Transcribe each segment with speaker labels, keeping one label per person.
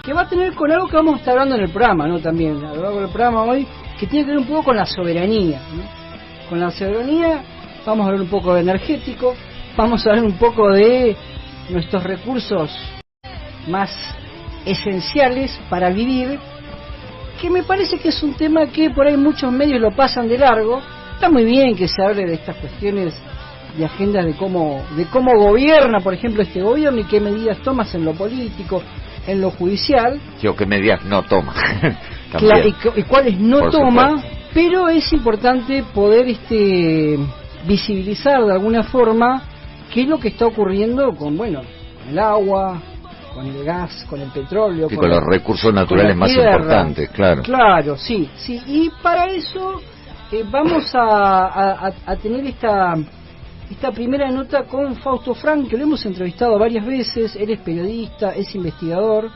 Speaker 1: que va a tener con algo que vamos a estar hablando en el programa, ¿no? También, a lo largo del programa hoy, que tiene que ver un poco con la soberanía, ¿no? Con la soberanía vamos a hablar un poco de energético, vamos a hablar un poco de nuestros recursos más esenciales para vivir, que me parece que es un tema que por ahí muchos medios lo pasan de largo. Está muy bien que se hable de estas cuestiones de agendas de cómo gobierna, por ejemplo, este gobierno y qué medidas tomas en lo político, en lo judicial.
Speaker 2: Yo qué medidas no toma.
Speaker 1: Y cuáles no toma, pero es importante poder visibilizar de alguna forma qué es lo que está ocurriendo con el agua, con el gas, con el petróleo,
Speaker 2: y con los recursos naturales más importantes, claro.
Speaker 1: Claro, sí. Y para eso vamos a tener esta primera nota con Fausto Frank, que lo hemos entrevistado varias veces. Él es periodista, es investigador,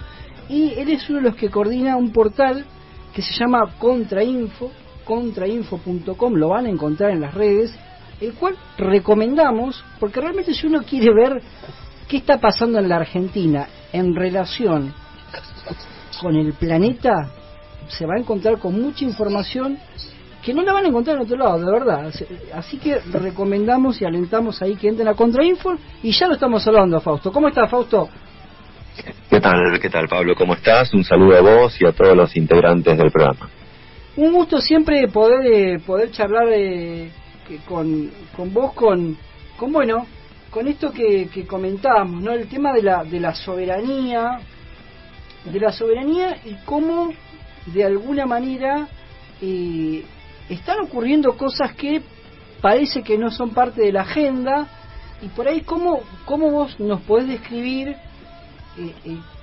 Speaker 1: y él es uno de los que coordina un portal que se llama contrainfo.com, lo van a encontrar en las redes, el cual recomendamos, porque realmente si uno quiere ver qué está pasando en la Argentina en relación con el planeta, se va a encontrar con mucha información que no la van a encontrar en otro lado, de verdad. Así que recomendamos y alentamos ahí que entren a Contrainfo, y ya lo estamos hablando, Fausto. ¿Cómo estás, Fausto?
Speaker 3: ¿Qué tal, Pablo? ¿Cómo estás? Un saludo a vos y a todos los integrantes del programa.
Speaker 1: Un gusto siempre poder charlar con vos, con esto que comentábamos, ¿no? El tema de la soberanía, y cómo de alguna manera están ocurriendo cosas que parece que no son parte de la agenda, y por ahí cómo vos nos podés describir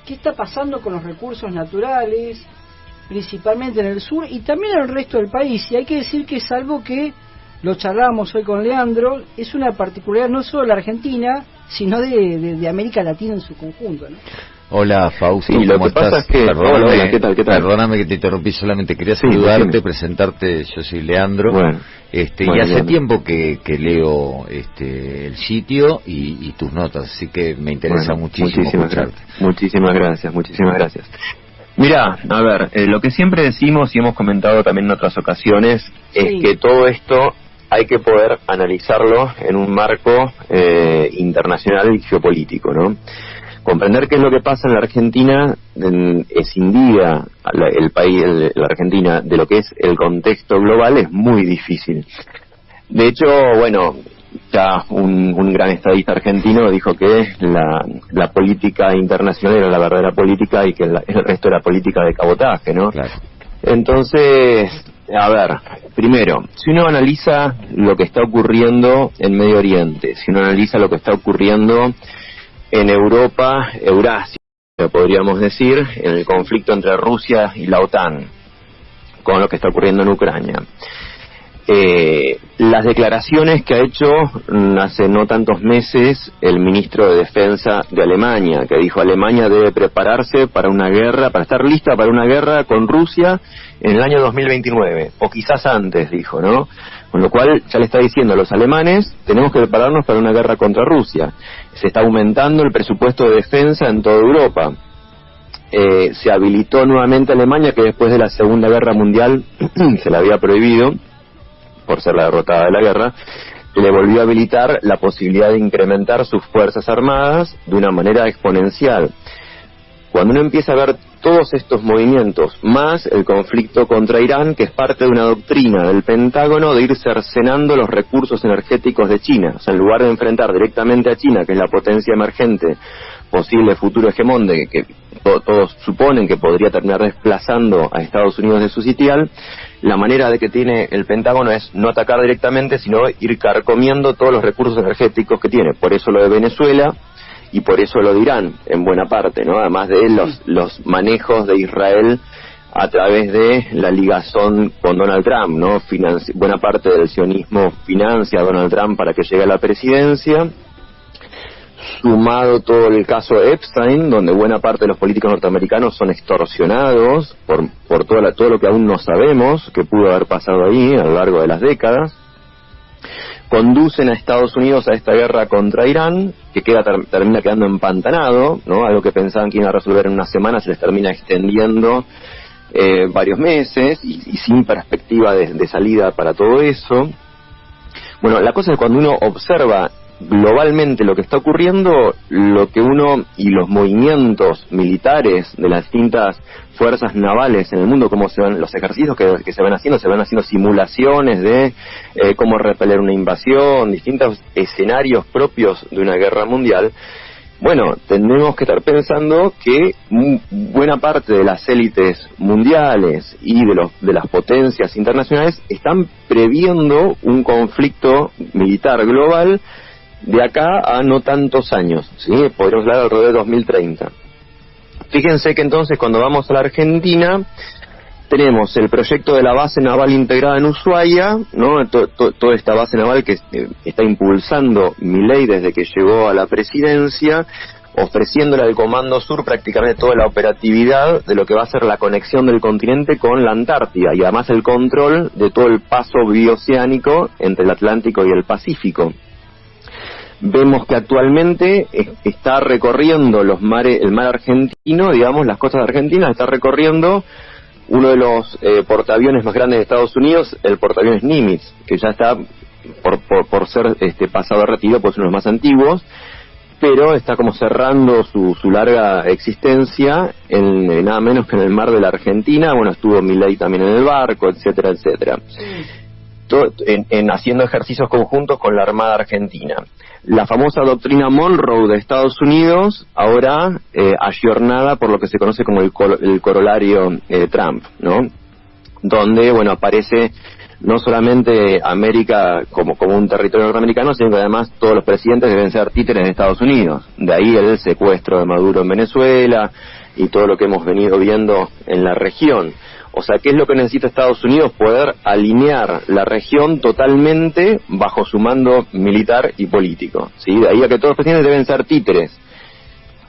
Speaker 1: qué está pasando con los recursos naturales, principalmente en el sur y también en el resto del país. Y hay que decir que es algo que lo charlábamos hoy con Leandro, es una particularidad no solo de la Argentina, sino de América Latina en su conjunto, ¿no?
Speaker 2: Hola, Fausto,
Speaker 3: sí,
Speaker 2: ¿cómo estás?
Speaker 3: Pasa es que...
Speaker 2: Perdóname,
Speaker 3: ¿qué tal?
Speaker 2: Perdóname que te interrumpí, solamente quería saludarte, presentarte. Yo soy Leandro. Y hace tiempo que leo el sitio y tus notas, así que me interesa muchísimo escucharte.
Speaker 3: Muchísimas gracias. Mirá, a ver, lo que siempre decimos y hemos comentado también en otras ocasiones es que todo esto hay que poder analizarlo en un marco internacional y geopolítico, ¿no? Comprender qué es lo que pasa en la Argentina escindida el país, la Argentina, de lo que es el contexto global es muy difícil. De hecho, ya un gran estadista argentino dijo que la política internacional era la verdadera política y que el resto era política de cabotaje, ¿no?
Speaker 2: Claro.
Speaker 3: Entonces, a ver, primero, si uno analiza lo que está ocurriendo en Medio Oriente, si uno analiza lo que está ocurriendo en Europa, Eurasia, podríamos decir, en el conflicto entre Rusia y la OTAN, con lo que está ocurriendo en Ucrania. Las declaraciones que ha hecho hace no tantos meses el ministro de Defensa de Alemania, que dijo Alemania debe prepararse para una guerra, para estar lista para una guerra con Rusia en el año 2029, o quizás antes, dijo, ¿no? Con lo cual ya le está diciendo a los alemanes, tenemos que prepararnos para una guerra contra Rusia. Se está aumentando el presupuesto de defensa en toda Europa. Se habilitó nuevamente Alemania, que después de la Segunda Guerra Mundial se la había prohibido, por ser la derrotada de la guerra, le volvió a habilitar la posibilidad de incrementar sus fuerzas armadas de una manera exponencial. Cuando uno empieza a ver todos estos movimientos, más el conflicto contra Irán, que es parte de una doctrina del Pentágono de ir cercenando los recursos energéticos de China. O sea, en lugar de enfrentar directamente a China, que es la potencia emergente, posible futuro hegemón de que todos suponen que podría terminar desplazando a Estados Unidos de su sitial, la manera de que tiene el Pentágono es no atacar directamente, sino ir carcomiendo todos los recursos energéticos que tiene. Por eso lo de Venezuela, y por eso lo de Irán, en buena parte, ¿no? Además de los manejos de Israel a través de la ligazón con Donald Trump, ¿no? Buena parte del sionismo financia a Donald Trump para que llegue a la presidencia, sumado todo el caso Epstein, donde buena parte de los políticos norteamericanos son extorsionados por todo lo que aún no sabemos que pudo haber pasado ahí a lo largo de las décadas. conducen a Estados Unidos a esta guerra contra Irán, que termina quedando empantanado, ¿no? Algo que pensaban que iban a resolver en una semana se les termina extendiendo varios meses y sin perspectiva de salida para todo eso. Bueno, la cosa es que cuando uno observa globalmente lo que está ocurriendo, lo que uno y los movimientos militares de las distintas fuerzas navales en el mundo, cómo se van los ejercicios que se van haciendo simulaciones de cómo repeler una invasión, distintos escenarios propios de una guerra mundial. Bueno, tenemos que estar pensando que buena parte de las élites mundiales y de las potencias internacionales están previendo un conflicto militar global de acá a no tantos años, ¿sí? Podríamos hablar alrededor de 2030. Fíjense que entonces cuando vamos a la Argentina tenemos el proyecto de la base naval integrada en Ushuaia, ¿no? Toda esta base naval que está impulsando Milei desde que llegó a la presidencia, ofreciéndole al Comando Sur prácticamente toda la operatividad de lo que va a ser la conexión del continente con la Antártida y además el control de todo el paso bioceánico entre el Atlántico y el Pacífico. Vemos que actualmente está recorriendo el mar argentino, digamos, las costas argentinas, está recorriendo uno de los portaaviones más grandes de Estados Unidos, el portaaviones Nimitz, que ya está por ser pasado a retiro, pues uno de los más antiguos, pero está como cerrando su larga existencia en nada menos que en el mar de la Argentina. Bueno, estuvo Milei también en el barco, etcétera, etcétera. Haciendo ejercicios conjuntos con la Armada Argentina. La famosa doctrina Monroe de Estados Unidos, ahora ayornada por lo que se conoce como el corolario Trump, ¿no? Donde, bueno, aparece no solamente América como un territorio norteamericano, sino que además todos los presidentes deben ser títeres de Estados Unidos. De ahí el secuestro de Maduro en Venezuela y todo lo que hemos venido viendo en la región. O sea, ¿qué es lo que necesita Estados Unidos? Poder alinear la región totalmente bajo su mando militar y político, ¿sí? De ahí a que todos los presidentes deben ser títeres.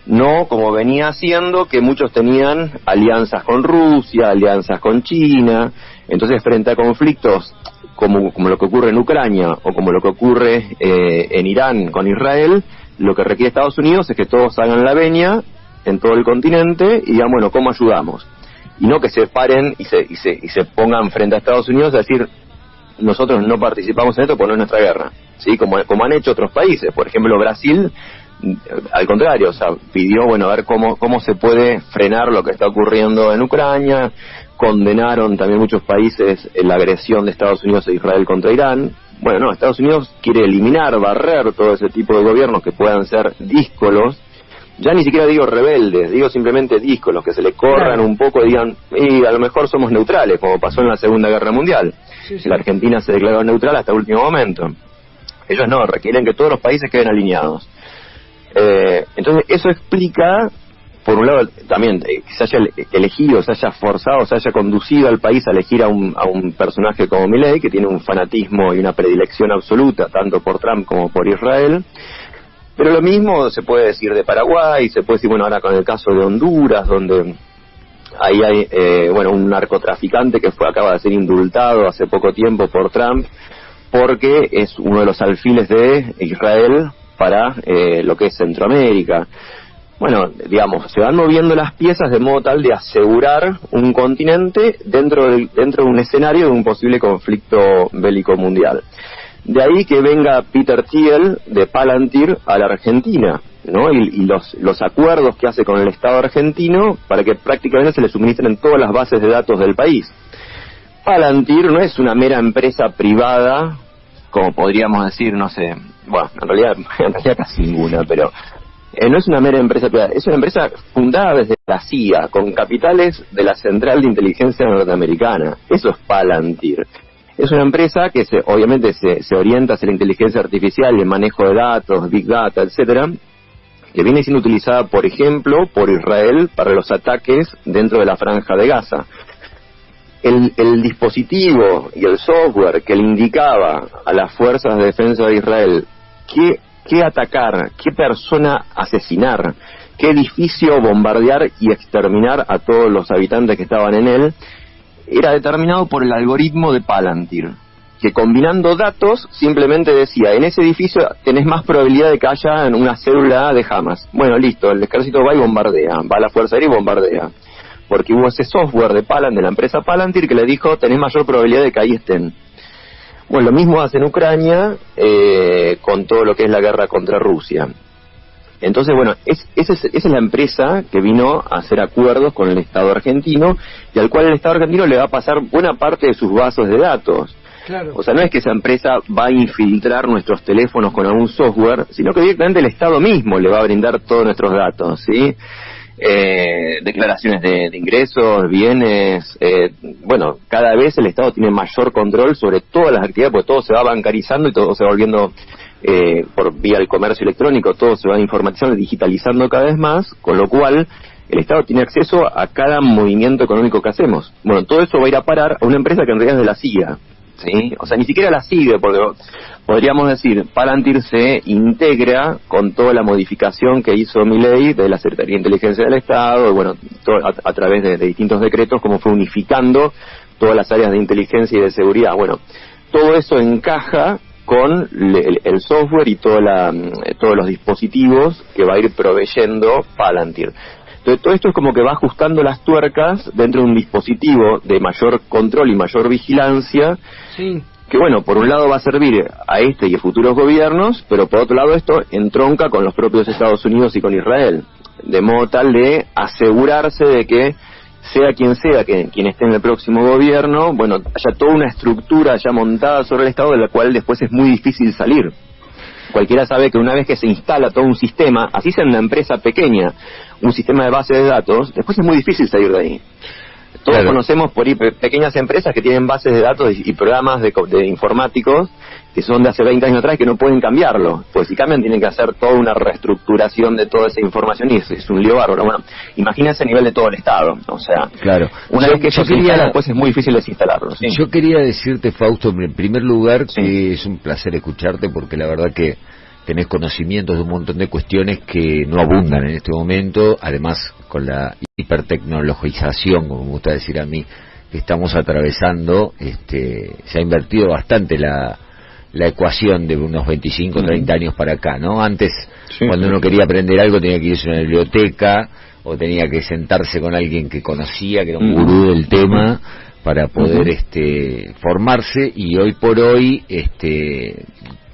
Speaker 3: No como venía haciendo, que muchos tenían alianzas con Rusia, alianzas con China. Entonces, frente a conflictos como lo que ocurre en Ucrania o como lo que ocurre en Irán con Israel, lo que requiere Estados Unidos es que todos hagan la venia en todo el continente y digan, bueno, ¿cómo ayudamos? Y no que se paren y se pongan frente a Estados Unidos a decir, nosotros no participamos en esto porque no es nuestra guerra, ¿sí? Como han hecho otros países. Por ejemplo, Brasil, al contrario, o sea, pidió, bueno, a ver cómo se puede frenar lo que está ocurriendo en Ucrania. Condenaron también muchos países la agresión de Estados Unidos e Israel contra Irán. Bueno, no, Estados Unidos quiere eliminar, barrer todo ese tipo de gobiernos que puedan ser díscolos. Ya ni siquiera digo rebeldes, digo simplemente díscolos, que se le corran un poco y digan, y a lo mejor somos neutrales, como pasó en la Segunda Guerra Mundial. Sí. La Argentina se declaró neutral hasta el último momento. Ellos no, requieren que todos los países queden alineados. Entonces eso explica, por un lado, también que se haya elegido, se haya forzado, se haya conducido al país a elegir a un personaje como Milei, que tiene un fanatismo y una predilección absoluta, tanto por Trump como por Israel. Pero lo mismo se puede decir de Paraguay, se puede decir, bueno, ahora con el caso de Honduras, donde ahí hay, un narcotraficante que acaba de ser indultado hace poco tiempo por Trump, porque es uno de los alfiles de Israel para lo que es Centroamérica. Bueno, digamos, se van moviendo las piezas de modo tal de asegurar un continente dentro de un escenario de un posible conflicto bélico mundial. De ahí que venga Peter Thiel de Palantir a la Argentina, ¿no? Y los acuerdos que hace con el Estado argentino para que prácticamente se le suministren todas las bases de datos del país. Palantir no es una mera empresa privada, como podríamos decir, no sé, bueno, en realidad casi ninguna, pero no es una mera empresa privada, es una empresa fundada desde la CIA, con capitales de la Central de Inteligencia Norteamericana. Eso es Palantir. Es una empresa que obviamente se orienta hacia la inteligencia artificial y el manejo de datos, Big Data, etcétera, que viene siendo utilizada, por ejemplo, por Israel para los ataques dentro de la Franja de Gaza. El dispositivo y el software que le indicaba a las fuerzas de defensa de Israel qué atacar, qué persona asesinar, qué edificio bombardear y exterminar a todos los habitantes que estaban en él, era determinado por el algoritmo de Palantir, que combinando datos simplemente decía, en ese edificio tenés más probabilidad de que haya una célula de Hamas. Bueno, listo, el ejército va y bombardea, va a la Fuerza Aérea y bombardea. Porque hubo ese software de la empresa Palantir, que le dijo, tenés mayor probabilidad de que ahí estén. Bueno, lo mismo hace en Ucrania con todo lo que es la guerra contra Rusia. Entonces, bueno, esa es la empresa que vino a hacer acuerdos con el Estado argentino y al cual el Estado argentino le va a pasar buena parte de sus bases de datos.
Speaker 1: Claro.
Speaker 3: O sea, no es que esa empresa va a infiltrar nuestros teléfonos con algún software, sino que directamente el Estado mismo le va a brindar todos nuestros datos, ¿sí? Declaraciones de ingresos, bienes, bueno, cada vez el Estado tiene mayor control sobre todas las actividades, porque todo se va bancarizando y todo se va volviendo por vía del comercio electrónico, todo se va informatizando y digitalizando cada vez más, con lo cual el Estado tiene acceso a cada movimiento económico que hacemos. Bueno, todo eso va a ir a parar a una empresa que en realidad es de la CIA, ¿sí? O sea, ni siquiera la sigue, porque podríamos decir, Palantir se integra con toda la modificación que hizo Milei de la Secretaría de Inteligencia del Estado, bueno, a través de distintos decretos, como fue unificando todas las áreas de inteligencia y de seguridad. Bueno, todo eso encaja con el software y todos los dispositivos que va a ir proveyendo Palantir. Entonces, todo esto es como que va ajustando las tuercas dentro de un dispositivo de mayor control y mayor vigilancia,
Speaker 1: sí,
Speaker 3: que bueno, por un lado va a servir a este y a futuros gobiernos, pero por otro lado esto entronca con los propios Estados Unidos y con Israel, de modo tal de asegurarse de que sea quien esté en el próximo gobierno, bueno, haya toda una estructura ya montada sobre el Estado de la cual después es muy difícil salir. Cualquiera sabe que una vez que se instala todo un sistema, así sea en una empresa pequeña, un sistema de base de datos, después es muy difícil salir de ahí. Todos conocemos por ahí pequeñas empresas que tienen bases de datos y programas de informáticos que son de hace 20 años atrás que no pueden cambiarlo. Pues si cambian tienen que hacer toda una reestructuración de toda esa información y es un lío bárbaro. Bueno, imagínense a nivel de todo el Estado. O sea,
Speaker 2: claro.
Speaker 3: Una vez que eso se instala, después es muy difícil desinstalarlo. ¿Sí?
Speaker 2: Yo quería decirte, Fausto, en primer lugar, que es un placer escucharte porque la verdad que tenés conocimientos de un montón de cuestiones que no abundan en este momento, además con la hipertecnologización, como me gusta decir a mí, que estamos atravesando, se ha invertido bastante la ecuación de unos 25 o 30 años para acá, ¿no? Antes, cuando uno quería aprender algo tenía que irse a una biblioteca o tenía que sentarse con alguien que conocía, que era un gurú del tema, para poder formarse, y hoy por hoy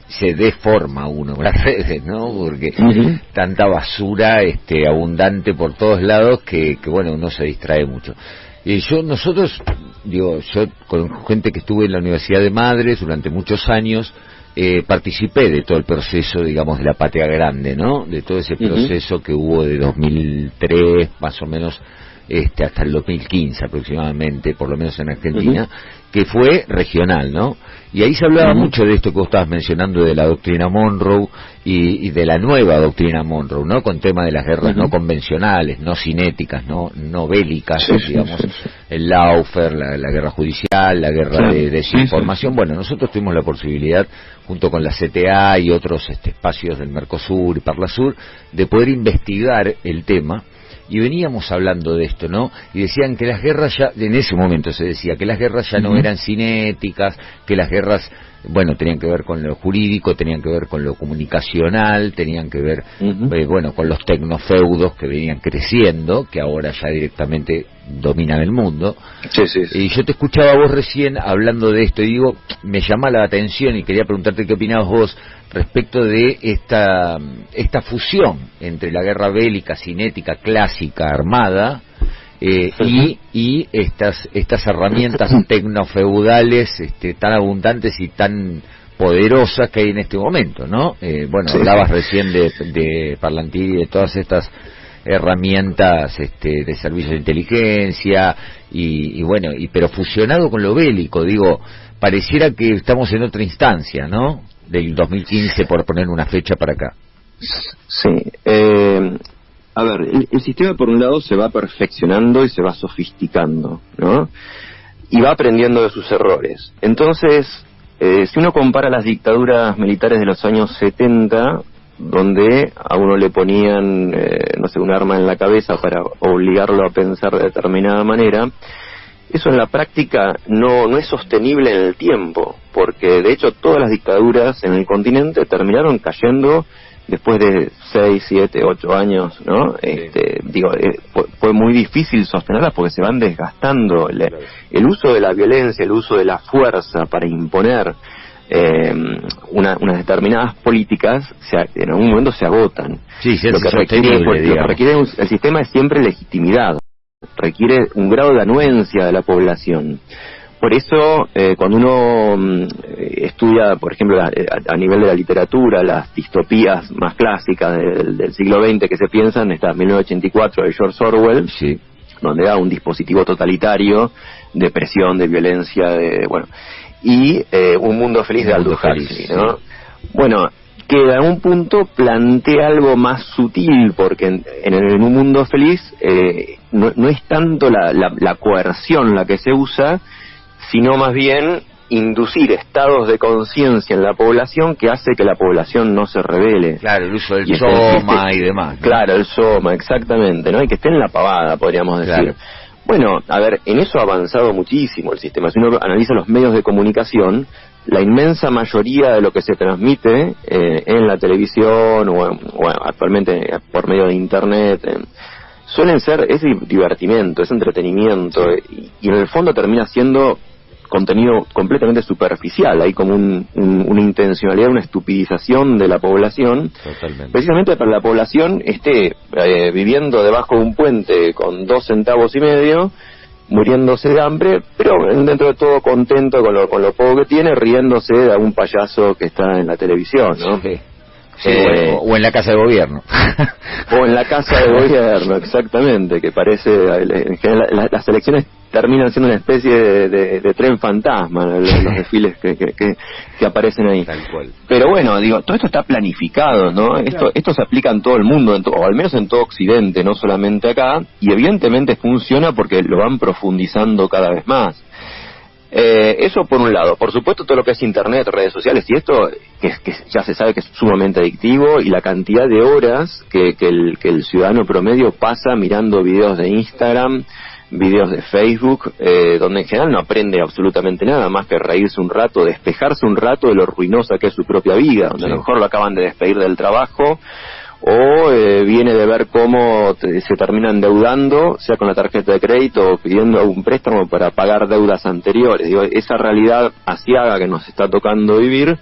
Speaker 2: se deforma uno con las redes, ¿no? Porque tanta basura abundante por todos lados que bueno, uno se distrae mucho. Yo con gente que estuve en la Universidad de Madres durante muchos años, participé de todo el proceso, digamos, de la Patria Grande, ¿no? De todo ese proceso que hubo de 2003, más o menos, hasta el 2015 aproximadamente, por lo menos en Argentina, que fue regional, ¿no? Y ahí se hablaba mucho de esto que vos estabas mencionando, de la doctrina Monroe y de la nueva doctrina Monroe, ¿no? Con tema de las guerras no convencionales, no cinéticas, no bélicas, digamos, el lawfare, la guerra judicial, la guerra de desinformación. Bueno, nosotros tuvimos la posibilidad, junto con la CTA y otros espacios del Mercosur y Parlasur, de poder investigar el tema. Y veníamos hablando de esto, ¿no? Y decían que las guerras ya, en ese momento se decía que las guerras ya no eran cinéticas, que las guerras, bueno, tenían que ver con lo jurídico, tenían que ver con lo comunicacional, tenían que ver, bueno, con los tecnofeudos que venían creciendo, que ahora ya directamente dominan el mundo. Y yo te escuchaba vos recién hablando de esto y digo, me llama la atención y quería preguntarte qué opinabas vos respecto de esta fusión entre la guerra bélica, cinética, clásica, armada, y estas herramientas tecnofeudales tan abundantes y tan poderosas que hay en este momento, ¿no? Bueno, hablabas recién de Palantir y de todas estas herramientas de servicios de inteligencia y bueno, pero fusionado con lo bélico, digo, pareciera que estamos en otra instancia, ¿no? Del 2015, por poner una fecha para acá.
Speaker 3: Sí. A ver, el sistema por un lado se va perfeccionando y se va sofisticando, ¿no? Y va aprendiendo de sus errores. Entonces, si uno compara las dictaduras militares de los años 70, donde a uno le ponían, no sé, un arma en la cabeza para obligarlo a pensar de determinada manera, eso en la práctica no es sostenible en el tiempo, porque de hecho todas las dictaduras en el continente terminaron cayendo después de 6, 7, 8 años, ¿no? Fue muy difícil sostenerlas porque se van desgastando. El uso de la violencia, el uso de la fuerza para imponer unas determinadas políticas en algún momento se agotan.
Speaker 2: Sí,
Speaker 3: lo que requiere el sistema es siempre legitimidad, requiere un grado de anuencia de la población. Por eso, cuando uno estudia, por ejemplo, a nivel de la literatura, las distopías más clásicas del siglo XX que se piensan, está 1984 de George Orwell,
Speaker 2: sí,
Speaker 3: donde da un dispositivo totalitario de presión, de violencia, y Un mundo feliz de Aldous Huxley, ¿no? Sí. Bueno, que en un punto plantea algo más sutil, porque en Un mundo feliz no es tanto la coerción la que se usa, sino más bien inducir estados de conciencia en la población que hace que la población no se rebele.
Speaker 2: Claro, el uso del soma y demás, ¿no?
Speaker 3: Claro, el soma, exactamente, ¿no? Y que esté en la pavada, podríamos decir. Claro. Bueno, a ver, en eso ha avanzado muchísimo el sistema. Si uno analiza los medios de comunicación, la inmensa mayoría de lo que se transmite en la televisión o actualmente por medio de internet es divertimento, es entretenimiento, y en el fondo termina siendo contenido completamente superficial. Hay como una intencionalidad, una estupidización de la población.
Speaker 2: Totalmente.
Speaker 3: Precisamente para la población esté viviendo debajo de un puente con 2,5 centavos, muriéndose de hambre, pero dentro de todo contento con lo poco que tiene, riéndose de algún payaso que está en la televisión, ¿no?
Speaker 2: Sí. Sí, o en la casa de gobierno.
Speaker 3: O en la casa de gobierno, exactamente, que parece, en general, las elecciones terminan siendo una especie de tren fantasma, los desfiles que aparecen ahí.
Speaker 2: Tal cual.
Speaker 3: Pero bueno, digo, todo esto está planificado, ¿no? Esto se aplica en todo el mundo, o al menos en todo Occidente, no solamente acá, y evidentemente funciona porque lo van profundizando cada vez más. Eso por un lado. Por supuesto, todo lo que es internet, redes sociales y esto, que ya se sabe que es sumamente adictivo, y la cantidad de horas que el ciudadano promedio pasa mirando videos de Instagram, videos de Facebook, donde en general no aprende absolutamente nada más que reírse un rato, despejarse un rato de lo ruinosa que es su propia vida, donde a lo mejor lo acaban de despedir del trabajo, o viene de ver cómo se termina endeudando, sea con la tarjeta de crédito o pidiendo un préstamo para pagar deudas anteriores. Digo, esa realidad asiaga que nos está tocando vivir,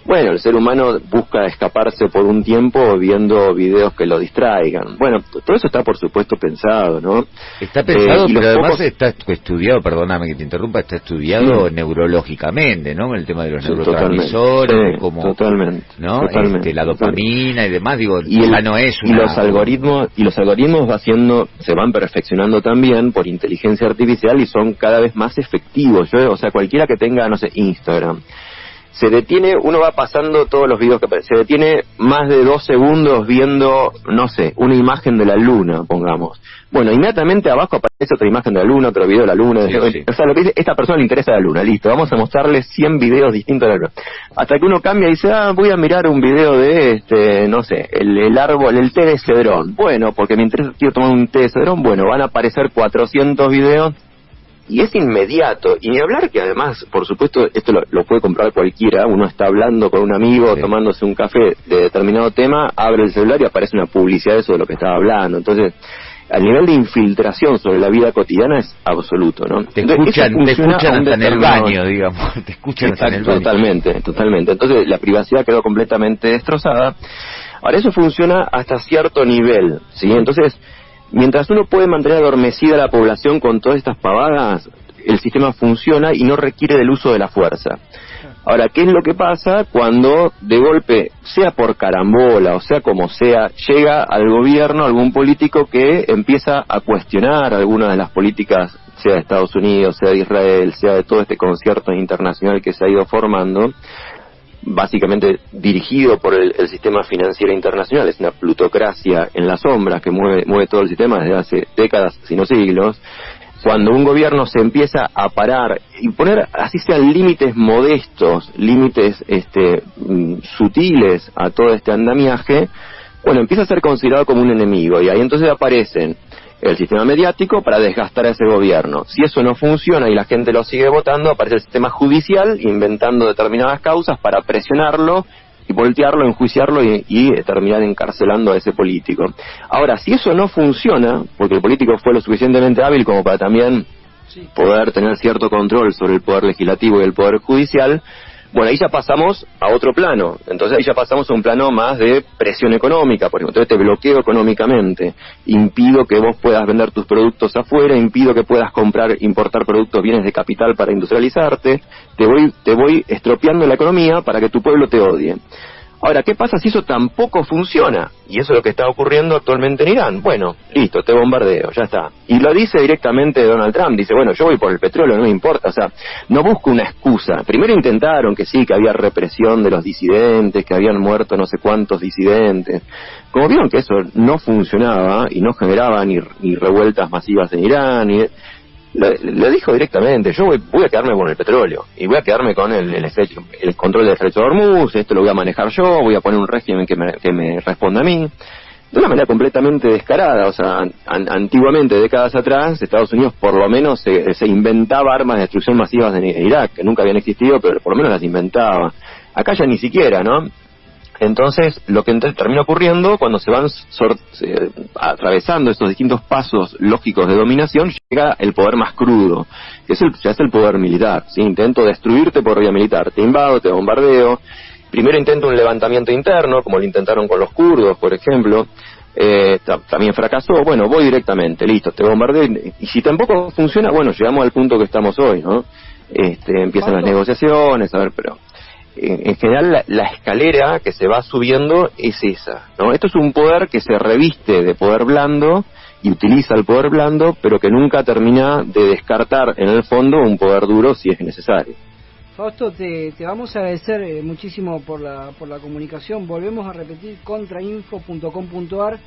Speaker 3: bueno, el ser humano busca escaparse por un tiempo viendo videos que lo distraigan. Bueno, todo eso está por supuesto pensado, ¿no?
Speaker 2: Está pensado, pero además está estudiado, perdóname que te interrumpa, está estudiado neurológicamente, ¿no? El tema de los neurotransmisores, como
Speaker 3: totalmente,
Speaker 2: ¿no?
Speaker 3: Totalmente,
Speaker 2: la dopamina y demás, digo,
Speaker 3: ya no es una... Y los algoritmos se van perfeccionando también por inteligencia artificial y son cada vez más efectivos. O sea, cualquiera que tenga, no sé, Instagram, se detiene, uno va pasando todos los videos se detiene más de 2 segundos viendo, no sé, una imagen de la luna, pongamos. Bueno, inmediatamente abajo aparece otra imagen de la luna, otro video de la luna. Sí. O sea, lo que dice, esta persona le interesa la luna, listo, vamos a mostrarle 100 videos distintos de la luna. Hasta que uno cambia y dice, voy a mirar un video de, no sé, el árbol, el té de cedrón. Bueno, porque me interesa, quiero tomar un té de cedrón, bueno, van a aparecer 400 videos. Y es inmediato, y ni hablar que además, por supuesto, esto lo puede comprar cualquiera. Uno está hablando con un amigo, tomándose un café de determinado tema, abre el celular y aparece una publicidad de eso de lo que estaba hablando. Entonces, el nivel de infiltración sobre la vida cotidiana es absoluto, ¿no?
Speaker 2: Te escuchan hasta en el baño, digamos, te escuchan hasta en el baño.
Speaker 3: Totalmente. Entonces, la privacidad quedó completamente destrozada. Ahora, eso funciona hasta cierto nivel, ¿sí? Entonces, mientras uno puede mantener adormecida a la población con todas estas pavadas, el sistema funciona y no requiere del uso de la fuerza. Ahora, ¿qué es lo que pasa cuando de golpe, sea por carambola o sea como sea, llega al gobierno algún político que empieza a cuestionar algunas de las políticas, sea de Estados Unidos, sea de Israel, sea de todo este concierto internacional que se ha ido formando, básicamente dirigido por el sistema financiero internacional? Es una plutocracia en las sombras que mueve todo el sistema desde hace décadas, si no siglos. Cuando un gobierno se empieza a parar y poner, así sean límites modestos, límites sutiles a todo este andamiaje, bueno, empieza a ser considerado como un enemigo, y ahí entonces aparecen el sistema mediático para desgastar a ese gobierno. Si eso no funciona y la gente lo sigue votando, aparece el sistema judicial inventando determinadas causas para presionarlo y voltearlo, enjuiciarlo y terminar encarcelando a ese político. Ahora, si eso no funciona, porque el político fue lo suficientemente hábil como para también poder tener cierto control sobre el poder legislativo y el poder judicial, bueno, ahí ya pasamos a otro plano. Entonces ahí ya pasamos a un plano más de presión económica, por ejemplo. Entonces te bloqueo económicamente, impido que vos puedas vender tus productos afuera, impido que puedas importar productos, bienes de capital para industrializarte, te voy estropeando la economía para que tu pueblo te odie. Ahora, ¿qué pasa si eso tampoco funciona? Y eso es lo que está ocurriendo actualmente en Irán. Bueno, listo, te bombardeo, ya está. Y lo dice directamente Donald Trump, dice, bueno, yo voy por el petróleo, no me importa, o sea, no busco una excusa. Primero intentaron que sí, que había represión de los disidentes, que habían muerto no sé cuántos disidentes. Como vieron que eso no funcionaba y no generaba ni revueltas masivas en Irán, le dijo directamente, yo voy a quedarme con el petróleo y voy a quedarme con el control del estrecho de Hormuz, esto lo voy a manejar yo, voy a poner un régimen que me responda a mí, de una manera completamente descarada. O sea, antiguamente, décadas atrás, Estados Unidos por lo menos se inventaba armas de destrucción masivas en Irak, que nunca habían existido, pero por lo menos las inventaba. Acá ya ni siquiera, ¿no? Entonces, lo que termina ocurriendo cuando se van atravesando estos distintos pasos lógicos de dominación, llega el poder más crudo, que ya es el poder militar, ¿sí? Intento destruirte por vía militar, te invado, te bombardeo. Primero intento un levantamiento interno, como lo intentaron con los kurdos, por ejemplo. También fracasó. Bueno, voy directamente, listo, te bombardeo. Y si tampoco funciona, bueno, llegamos al punto que estamos hoy, ¿no? Empiezan las negociaciones, a ver, pero en general la escalera que se va subiendo es esa, ¿no? Esto es un poder que se reviste de poder blando y utiliza el poder blando, pero que nunca termina de descartar en el fondo un poder duro si es necesario.
Speaker 1: Fausto, te vamos a agradecer muchísimo por la comunicación. Volvemos a repetir contrainfo.com.ar.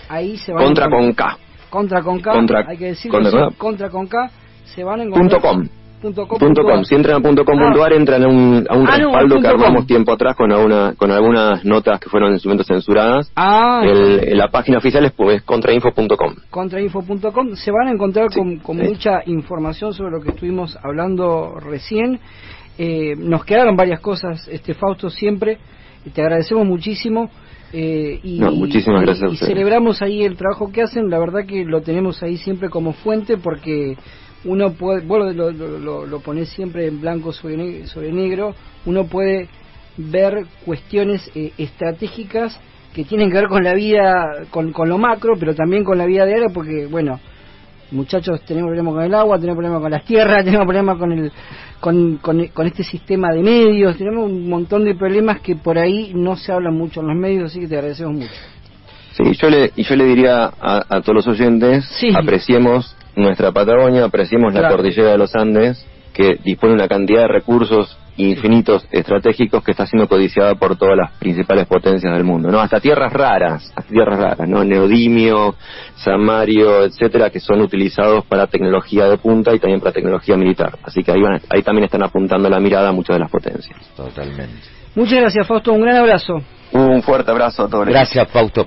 Speaker 1: Ahí se van
Speaker 3: contra con K.
Speaker 1: Contra con K, hay que decirlo, contra con K. Se van a encontrar
Speaker 3: .com. Si entran a .com.ar entran a un respaldo que armamos tiempo atrás con algunas notas que fueron en su momento censuradas. La página oficial es contrainfo.com.
Speaker 1: Contrainfo.com. Se van a encontrar con mucha información sobre lo que estuvimos hablando recién. Nos quedaron varias cosas, Fausto, siempre. Te agradecemos muchísimo.
Speaker 3: Muchísimas gracias a ustedes.
Speaker 1: Y celebramos ahí el trabajo que hacen. La verdad que lo tenemos ahí siempre como fuente, porque uno puede, vos lo ponés siempre en blanco sobre negro, uno puede ver cuestiones estratégicas que tienen que ver con la vida, con lo macro, pero también con la vida diaria, porque, bueno, muchachos, tenemos problemas con el agua, tenemos problemas con las tierras, tenemos problemas con este sistema de medios, tenemos un montón de problemas que por ahí no se hablan mucho en los medios, así que te agradecemos mucho.
Speaker 3: Sí, yo le diría a todos los oyentes, apreciemos nuestra Patagonia, apreciemos la cordillera de los Andes, que dispone una cantidad de recursos infinitos estratégicos que está siendo codiciada por todas las principales potencias del mundo, ¿no? Hasta tierras raras, ¿no? Neodimio, Samario, etcétera, que son utilizados para tecnología de punta y también para tecnología militar. Así que ahí también están apuntando la mirada a muchas de las potencias.
Speaker 2: Totalmente.
Speaker 1: Muchas gracias, Fausto, un gran abrazo.
Speaker 3: Un fuerte abrazo a todos.
Speaker 2: Gracias, Fausto.